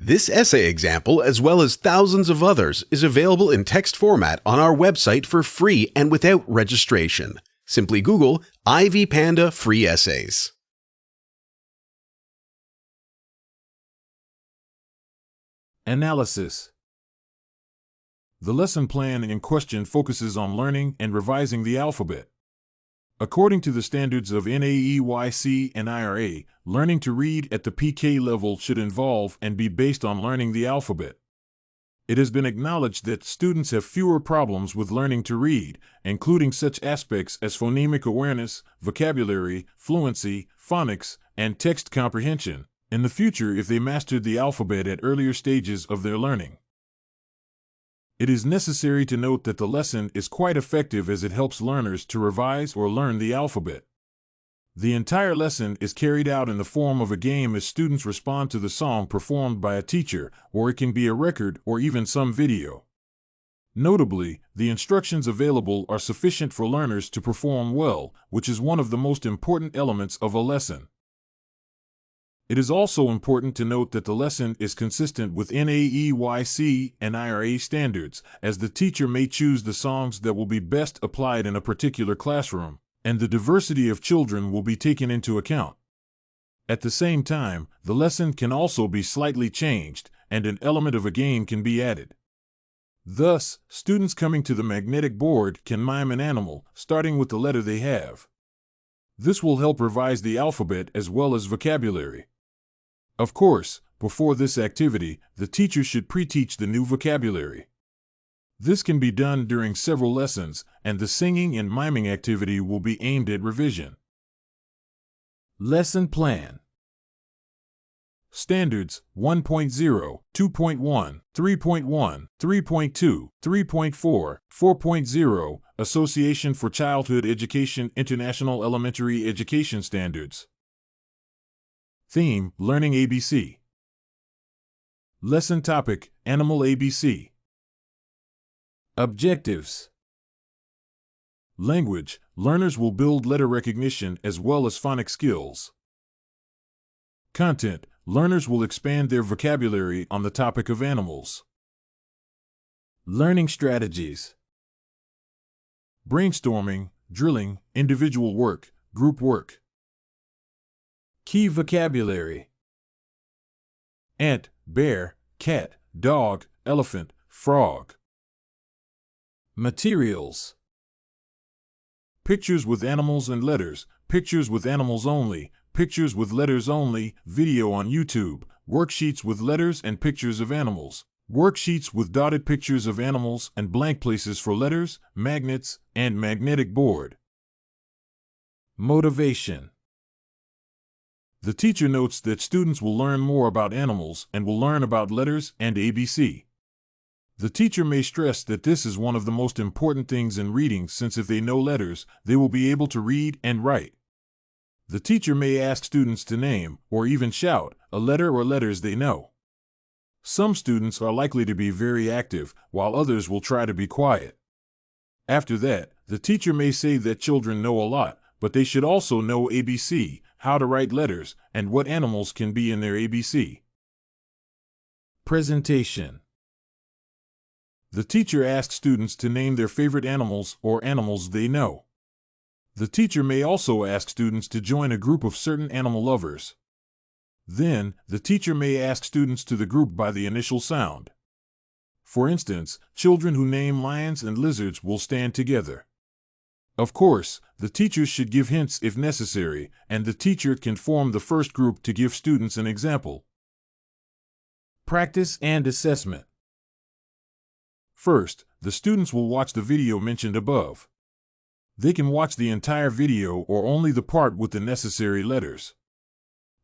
This essay example, as well as thousands of others, is available in text format on our website for free and without registration. Simply Google Ivy Panda Free Essays. Analysis. The lesson plan in question focuses on learning and revising the alphabet. According to the standards of NAEYC and IRA, learning to read at the PK level should involve and be based on learning the alphabet. It has been acknowledged that students have fewer problems with learning to read, including such aspects as phonemic awareness, vocabulary, fluency, phonics, and text comprehension, in the future if they mastered the alphabet at earlier stages of their learning. It is necessary to note that the lesson is quite effective as it helps learners to revise or learn the alphabet. The entire lesson is carried out in the form of a game as students respond to the song performed by a teacher, or it can be a record or even some video. Notably, the instructions available are sufficient for learners to perform well, which is one of the most important elements of a lesson. It is also important to note that the lesson is consistent with NAEYC and IRA standards, as the teacher may choose the songs that will be best applied in a particular classroom, and the diversity of children will be taken into account. At the same time, the lesson can also be slightly changed, and an element of a game can be added. Thus, students coming to the magnetic board can mime an animal, starting with the letter they have. This will help revise the alphabet as well as vocabulary. Of course, before this activity, the teacher should pre-teach the new vocabulary. This can be done during several lessons, and the singing and miming activity will be aimed at revision. Lesson Plan. Standards 1.0, 2.1, 3.1, 3.2, 3.4, 4.0, Association for Childhood Education International Elementary Education Standards. Theme, Learning ABC. Lesson Topic, Animal ABC. Objectives. Language, learners will build letter recognition as well as phonic skills. Content, learners will expand their vocabulary on the topic of animals. Learning strategies. Brainstorming, drilling, individual work, group work. Key vocabulary. Ant, bear, cat, dog, elephant, frog. Materials. Pictures with animals and letters, pictures with animals only, pictures with letters only, video on YouTube, worksheets with letters and pictures of animals, worksheets with dotted pictures of animals and blank places for letters, magnets, and magnetic board. Motivation. The teacher notes that students will learn more about animals and will learn about letters and ABC. The teacher may stress that this is one of the most important things in reading, since if they know letters, they will be able to read and write. The teacher may ask students to name, or even shout, a letter or letters they know. Some students are likely to be very active, while others will try to be quiet. After that, the teacher may say that children know a lot, but they should also know ABC, how to write letters, and what animals can be in their ABC. Presentation. The teacher asks students to name their favorite animals or animals they know. The teacher may also ask students to join a group of certain animal lovers. Then, the teacher may ask students to the group by the initial sound. For instance, children who name lions and lizards will stand together. Of course, the teachers should give hints if necessary, and the teacher can form the first group to give students an example. Practice and assessment. First, the students will watch the video mentioned above. They can watch the entire video or only the part with the necessary letters.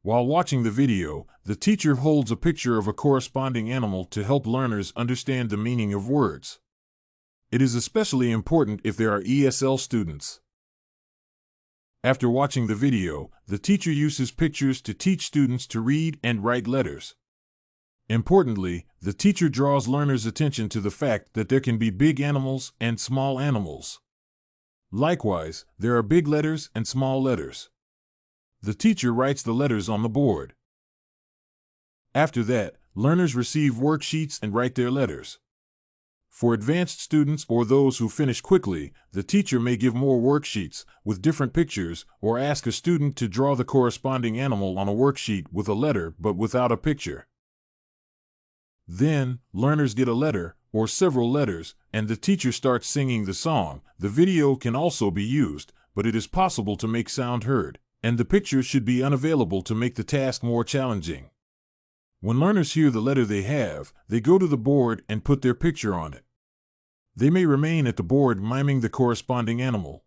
While watching the video, the teacher holds a picture of a corresponding animal to help learners understand the meaning of words. It is especially important if there are ESL students. After watching the video, the teacher uses pictures to teach students to read and write letters. Importantly, the teacher draws learners' attention to the fact that there can be big animals and small animals. Likewise, there are big letters and small letters. The teacher writes the letters on the board. After that, learners receive worksheets and write their letters. For advanced students or those who finish quickly, the teacher may give more worksheets with different pictures or ask a student to draw the corresponding animal on a worksheet with a letter but without a picture. Then, learners get a letter or several letters, and the teacher starts singing the song. The video can also be used, but it is possible to make sound heard, and the picture should be unavailable to make the task more challenging. When learners hear the letter they have, they go to the board and put their picture on it. They may remain at the board miming the corresponding animal.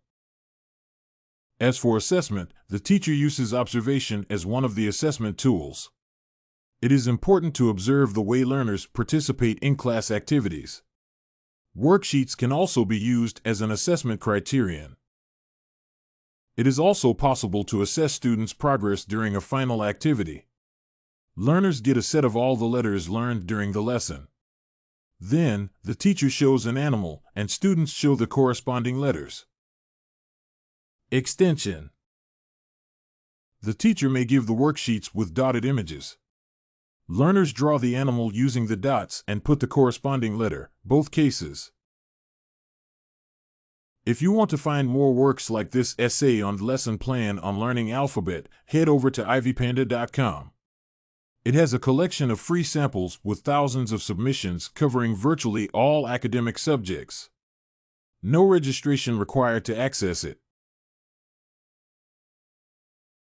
As for assessment, the teacher uses observation as one of the assessment tools. It is important to observe the way learners participate in class activities. Worksheets can also be used as an assessment criterion. It is also possible to assess students' progress during a final activity. Learners get a set of all the letters learned during the lesson. Then, the teacher shows an animal, and students show the corresponding letters. Extension. The teacher may give the worksheets with dotted images. Learners draw the animal using the dots and put the corresponding letter, both cases. If you want to find more works like this essay on the lesson plan on learning alphabet, head over to ivypanda.com. It has a collection of free samples with thousands of submissions covering virtually all academic subjects. No registration required to access it.